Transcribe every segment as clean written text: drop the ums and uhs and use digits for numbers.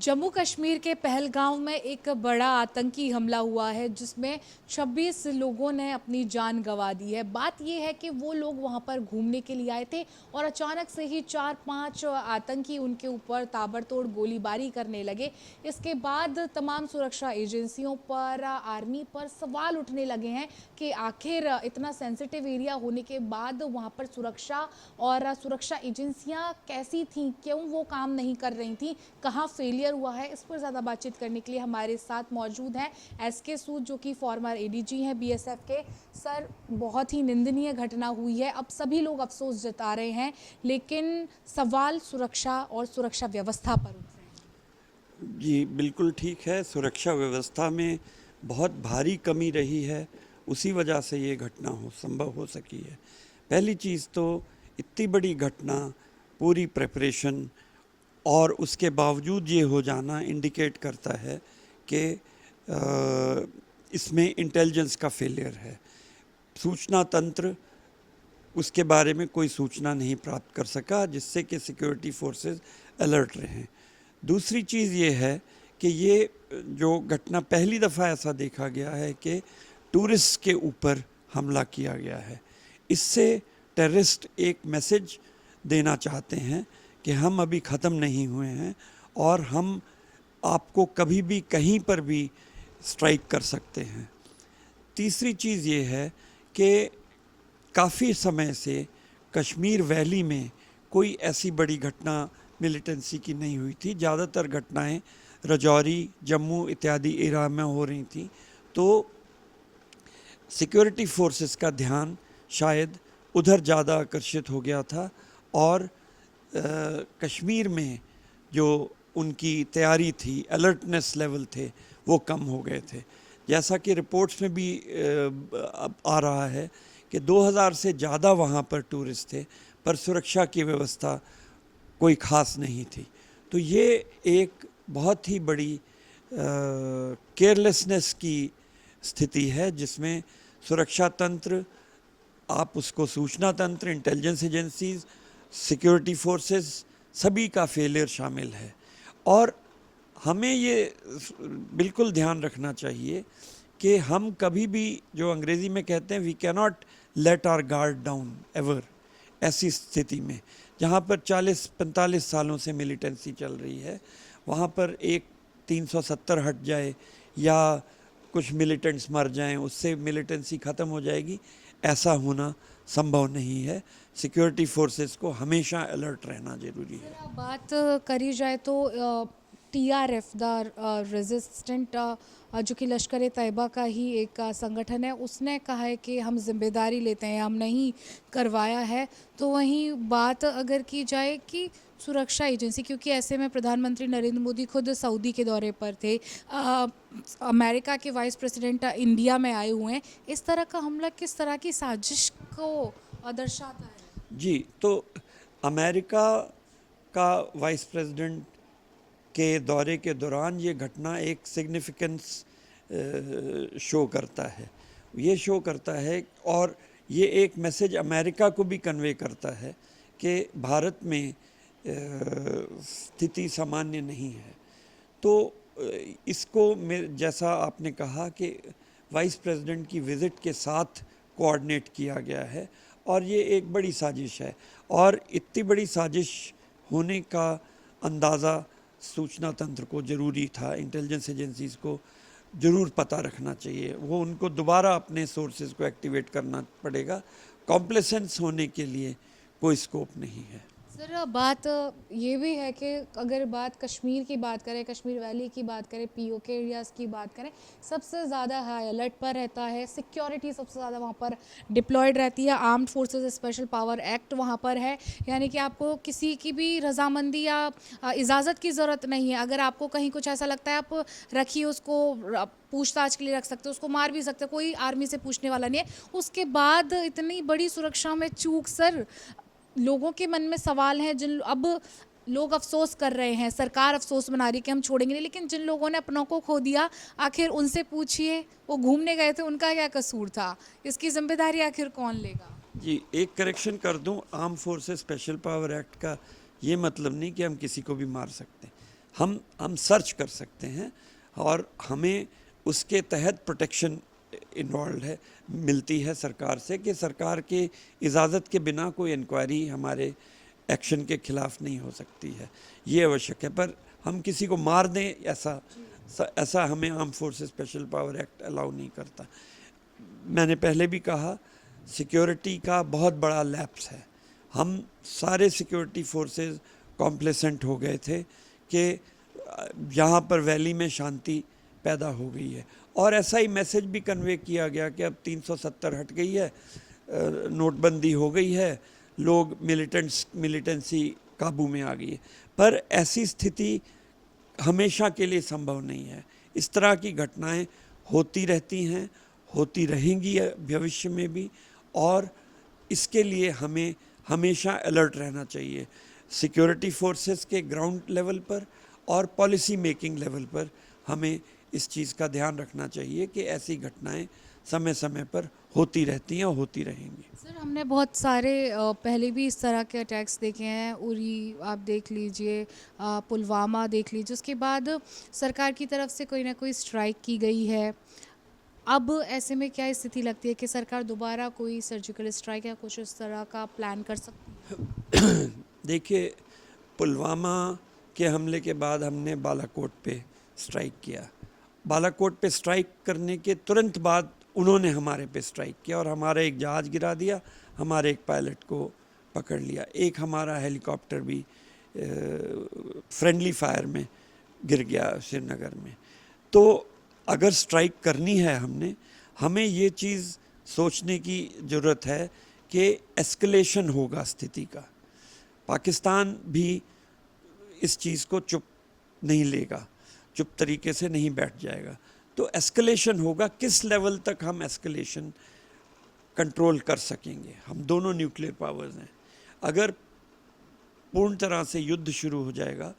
जम्मू कश्मीर के पहलगांव में एक बड़ा आतंकी हमला हुआ है जिसमें 26 लोगों ने अपनी जान गंवा दी है। बात यह है कि वो लोग वहां पर घूमने के लिए आए थे और अचानक से ही 4-5 आतंकी उनके ऊपर ताबड़तोड़ गोलीबारी करने लगे। इसके बाद तमाम सुरक्षा एजेंसियों पर, आर्मी पर सवाल उठने लगे हैं कि आखिर इतना सेंसिटिव एरिया होने के बाद वहां पर सुरक्षा और सुरक्षा एजेंसियां कैसी थीं, क्यों वो काम नहीं कर रही थीं, कहाँ फेलियर हुआ है। इस पर ज़्यादा बातचीत करने के लिए हमारे साथ मौजूद हैं एसके सूद, जो कि फॉर्मर एडीजी हैं बीएसएफ के। सर, बहुत ही निंदनीय घटना हुई है। अब सभी लोग अफसोस जता रहे हैं, लेकिन सवाल सुरक्षा और सुरक्षा व्यवस्था पर उठ रहे हैं। जी बिल्कुल ठीक है। सुरक्षा व्यवस्था में बहुत भारी कमी रही है, उसी वजह से ये घटना संभव हो सकी है। पहली चीज़ तो इतनी बड़ी घटना, पूरी प्रिपरेशन और उसके बावजूद ये हो जाना इंडिकेट करता है कि इसमें इंटेलिजेंस का फेलियर है। सूचना तंत्र उसके बारे में कोई सूचना नहीं प्राप्त कर सका, जिससे कि सिक्योरिटी फोर्सेस अलर्ट रहे। दूसरी चीज़ ये है कि ये जो घटना पहली दफ़ा ऐसा देखा गया है कि टूरिस्ट के ऊपर हमला किया गया है। इससे टेररिस्ट एक मैसेज देना चाहते हैं कि हम अभी ख़त्म नहीं हुए हैं और हम आपको कभी भी कहीं पर भी स्ट्राइक कर सकते हैं। तीसरी चीज़ ये है कि काफ़ी समय से कश्मीर वैली में कोई ऐसी बड़ी घटना मिलिटेंसी की नहीं हुई थी। ज़्यादातर घटनाएं राजौरी, जम्मू इत्यादि एरिया में हो रही थी। तो सिक्योरिटी फोर्सेस का ध्यान शायद उधर ज़्यादा आकर्षित हो गया था और कश्मीर में जो उनकी तैयारी थी, अलर्टनेस लेवल थे, वो कम हो गए थे। जैसा कि रिपोर्ट्स में भी आ रहा है कि 2000 से ज़्यादा वहाँ पर टूरिस्ट थे, पर सुरक्षा की व्यवस्था कोई ख़ास नहीं थी। तो ये एक बहुत ही बड़ी केयरलेसनेस की स्थिति है, जिसमें सुरक्षा तंत्र, आप उसको सूचना तंत्र, इंटेलिजेंस एजेंसीज, सिक्योरिटी फोर्सेस, सभी का फेलियर शामिल है। और हमें ये बिल्कुल ध्यान रखना चाहिए कि हम कभी भी, जो अंग्रेज़ी में कहते हैं, we can not let our guard down ever. ऐसी स्थिति में जहाँ पर 40-45 सालों से मिलिटेंसी चल रही है, वहाँ पर एक 370 हट जाए या कुछ मिलिटेंट्स मर जाएं, उससे मिलिटेंसी ख़त्म हो जाएगी, ऐसा होना संभव नहीं है। सिक्योरिटी फोर्सेस को हमेशा अलर्ट रहना जरूरी है। बात करी जाए तो टीआरएफ द रेजिस्टेंट, जो कि लश्कर ए तैयबा का ही एक संगठन है, उसने कहा है कि हम जिम्मेदारी लेते हैं, हम नहीं करवाया है। तो वहीं बात अगर की जाए कि सुरक्षा एजेंसी, क्योंकि ऐसे में प्रधानमंत्री नरेंद्र मोदी खुद सऊदी के दौरे पर थे, अमेरिका के वाइस प्रेसिडेंट इंडिया में आए हुए हैं, इस तरह का हमला किस तरह की साजिश को दर्शाता है? जी, तो अमेरिका का वाइस प्रेसिडेंट के दौरे के दौरान ये घटना एक सिग्निफिकेंस शो करता है। ये शो करता है और ये एक मैसेज अमेरिका को भी कन्वे करता है कि भारत में स्थिति सामान्य नहीं है। तो इसको जैसा आपने कहा कि वाइस प्रेसिडेंट की विज़िट के साथ कोऑर्डिनेट किया गया है और ये एक बड़ी साजिश है। और इतनी बड़ी साजिश होने का अंदाज़ा सूचना तंत्र को ज़रूरी था, इंटेलिजेंस एजेंसीज़ को ज़रूर पता रखना चाहिए। वो उनको दोबारा अपने सोर्सेज को एक्टिवेट करना पड़ेगा। कॉम्प्लेसेंस होने के लिए कोई स्कोप नहीं है। सर, बात ये भी है कि अगर बात कश्मीर की बात करें, कश्मीर वैली की बात करें, पीओके एरियाज़ की बात करें, सबसे ज़्यादा हाई अलर्ट पर रहता है। सिक्योरिटी सबसे ज़्यादा वहाँ पर डिप्लॉयड रहती है। Armed forces special power act वहाँ पर है, यानी कि आपको किसी की भी रजामंदी या इजाज़त की ज़रूरत नहीं है। अगर आपको कहीं कुछ ऐसा लगता है, आप रखिए उसको, पूछताछ के लिए रख सकते हो, उसको मार भी सकते हो, कोई आर्मी से पूछने वाला नहीं है। उसके बाद इतनी बड़ी सुरक्षा में चूक, सर, लोगों के मन में सवाल हैं। जिन अब लोग अफसोस कर रहे हैं, सरकार अफसोस बना रही है कि हम छोड़ेंगे नहीं, लेकिन जिन लोगों ने अपनों को खो दिया, आखिर उनसे पूछिए, वो घूमने गए थे, उनका क्या कसूर था? इसकी जिम्मेदारी आखिर कौन लेगा? जी, एक करेक्शन कर दूं, arm forces special power act का ये मतलब नहीं कि हम किसी को भी मार सकते हैं। हम सर्च कर सकते हैं और हमें उसके तहत प्रोटेक्शन इन्वॉल्व है, मिलती है सरकार से कि सरकार के इजाज़त के बिना कोई इंक्वायरी हमारे एक्शन के खिलाफ नहीं हो सकती है, ये आवश्यक है। पर हम किसी को मार दें ऐसा हमें arm forces special power act allow नहीं करता। मैंने पहले भी कहा, सिक्योरिटी का बहुत बड़ा लैप्स है। हम सारे सिक्योरिटी फोर्सेस कॉम्प्लेसेंट हो गए थे कि यहाँ पर वैली में शांति पैदा हो गई है, और ऐसा ही मैसेज भी कन्वे किया गया कि अब 370 हट गई है, नोटबंदी हो गई है, लोग मिलिटेंसी काबू में आ गई है। पर ऐसी स्थिति हमेशा के लिए संभव नहीं है। इस तरह की घटनाएं होती रहती हैं, होती रहेंगी भविष्य में भी, और इसके लिए हमें हमेशा अलर्ट रहना चाहिए, सिक्योरिटी फोर्सेस के ग्राउंड लेवल पर और पॉलिसी मेकिंग लेवल पर हमें इस चीज़ का ध्यान रखना चाहिए कि ऐसी घटनाएं समय समय पर होती रहती हैं और होती रहेंगी। सर, हमने बहुत सारे पहले भी इस तरह के अटैक्स देखे हैं, उरी आप देख लीजिए, पुलवामा देख लीजिए, उसके बाद सरकार की तरफ से कोई ना कोई स्ट्राइक की गई है। अब ऐसे में क्या स्थिति लगती है कि सरकार दोबारा कोई सर्जिकल स्ट्राइक या कुछ इस तरह का प्लान कर सकती है? देखिए, पुलवामा के हमले के बाद हमने बालाकोट पे स्ट्राइक किया। बालाकोट पे स्ट्राइक करने के तुरंत बाद उन्होंने हमारे पे स्ट्राइक किया और हमारा एक जहाज़ गिरा दिया, हमारे एक पायलट को पकड़ लिया, एक हमारा हेलीकॉप्टर भी फ्रेंडली फायर में गिर गया श्रीनगर में। तो अगर स्ट्राइक करनी है हमें ये चीज़ सोचने की ज़रूरत है कि एस्केलेशन होगा स्थिति का। पाकिस्तान भी इस चीज़ को चुप नहीं लेगा, चुप तरीके से नहीं बैठ जाएगा। तो एस्केलेशन होगा, किस लेवल तक हम एस्केलेशन कंट्रोल कर सकेंगे। हम दोनों न्यूक्लियर पावर्स हैं, अगर पूर्ण तरह से युद्ध शुरू हो जाएगा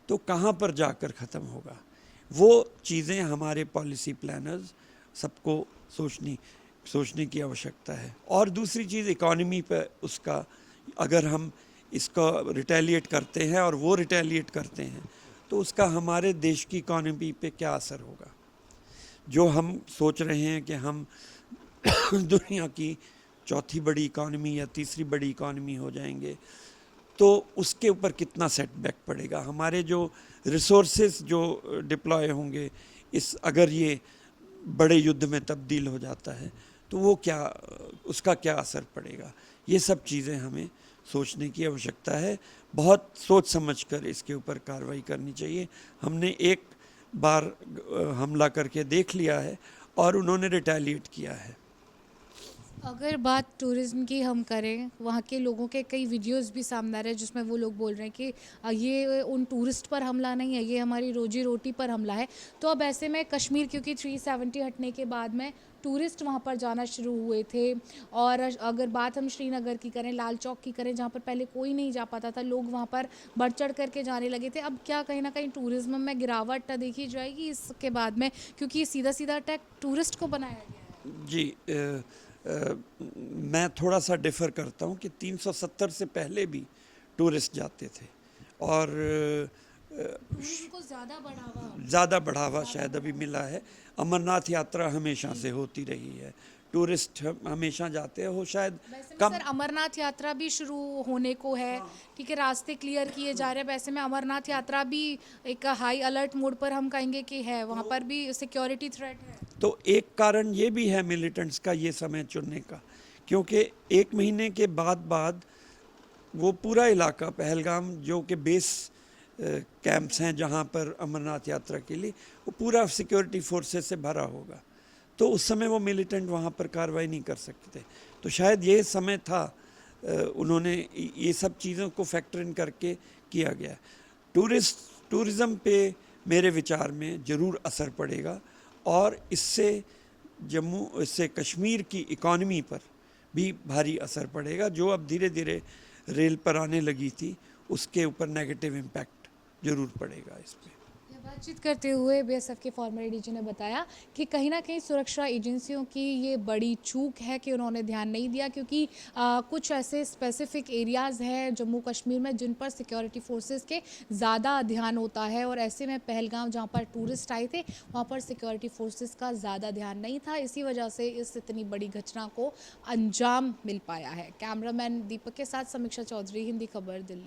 तो कहाँ पर जाकर ख़त्म होगा, वो चीज़ें हमारे पॉलिसी प्लानर्स सबको सोचने की आवश्यकता है। और दूसरी चीज़ इकॉनमी पर उसका, अगर हम इसको रिटेलिएट करते हैं और वो रिटेलिएट करते हैं तो उसका हमारे देश की इकॉनमी पे क्या असर होगा। जो हम सोच रहे हैं कि हम दुनिया की चौथी बड़ी इकॉनमी या तीसरी बड़ी इकॉनमी हो जाएंगे, तो उसके ऊपर कितना सेटबैक पड़ेगा। हमारे जो रिसोर्सेज जो डिप्लॉय होंगे अगर ये बड़े युद्ध में तब्दील हो जाता है तो वो क्या, उसका क्या असर पड़ेगा। ये सब चीज़ें हमें सोचने की आवश्यकता है, बहुत सोच समझकर इसके ऊपर कार्रवाई करनी चाहिए। हमने एक बार हमला करके देख लिया है और उन्होंने रिटेलिएट किया है। अगर बात टूरिज्म की हम करें, वहाँ के लोगों के कई वीडियोस भी सामने आ रहे हैं जिसमें वो लोग बोल रहे हैं कि ये उन टूरिस्ट पर हमला नहीं है, ये हमारी रोजी रोटी पर हमला है। तो अब ऐसे में कश्मीर, क्योंकि 370 हटने के बाद में टूरिस्ट वहाँ पर जाना शुरू हुए थे, और अगर बात हम श्रीनगर की करें, लाल चौक की करें, जहाँ पर पहले कोई नहीं जा पाता था, लोग वहाँ पर बढ़ चढ़ करके जाने लगे थे। अब क्या कहीं ना कहीं टूरिज्म में गिरावट देखी जाएगी इसके बाद में, क्योंकि ये सीधा सीधा अटैक टूरिस्ट को बनाया गया है? जी, मैं थोड़ा सा डिफ़र करता हूँ कि 370 से पहले भी टूरिस्ट जाते थे और को ज़्यादा बढ़ावा शायद अभी मिला है। अमरनाथ यात्रा हमेशा से होती रही है, टूरिस्ट हमेशा जाते हैं, वो शायद कम। सर, अमरनाथ यात्रा भी शुरू होने को है, ठीक है, रास्ते क्लियर किए जा रहे हैं। वैसे में अमरनाथ यात्रा भी एक हाई अलर्ट मोड पर हम कहेंगे कि है, वहाँ पर भी सिक्योरिटी थ्रेट है। तो एक कारण ये भी है मिलिटेंट्स का ये समय चुनने का, क्योंकि 1 महीने के बाद वो पूरा इलाका पहलगाम जो कि बेस कैंप्स हैं जहाँ पर अमरनाथ यात्रा के लिए, वो पूरा सिक्योरिटी फोर्सेस से भरा होगा। तो उस समय वो मिलिटेंट वहाँ पर कार्रवाई नहीं कर सकते। तो शायद ये समय था, उन्होंने ये सब चीज़ों को फैक्टर इन करके किया गया। टूरिज़्म पे मेरे विचार में ज़रूर असर पड़ेगा और इससे कश्मीर की इकॉनमी पर भी भारी असर पड़ेगा। जो अब धीरे धीरे रेल पर आने लगी थी, उसके ऊपर नेगेटिव इम्पैक्ट ज़रूर पड़ेगा इस पर। यह बातचीत करते हुए बीएसएफ के फॉर्मर एडीजी ने बताया कि कहीं ना कहीं सुरक्षा एजेंसियों की ये बड़ी चूक है कि उन्होंने ध्यान नहीं दिया, क्योंकि कुछ ऐसे स्पेसिफिक एरियाज़ हैं जम्मू कश्मीर में जिन पर सिक्योरिटी फोर्सेस के ज़्यादा ध्यान होता है, और ऐसे में पहलगाम जहाँ पर टूरिस्ट आए थे वहाँ पर सिक्योरिटी फोर्सेस का ज़्यादा ध्यान नहीं था। इसी वजह से इस इतनी बड़ी घटना को अंजाम मिल पाया है। कैमरामैन दीपक के साथ समीक्षा चौधरी, हिंदी खबर, दिल्ली।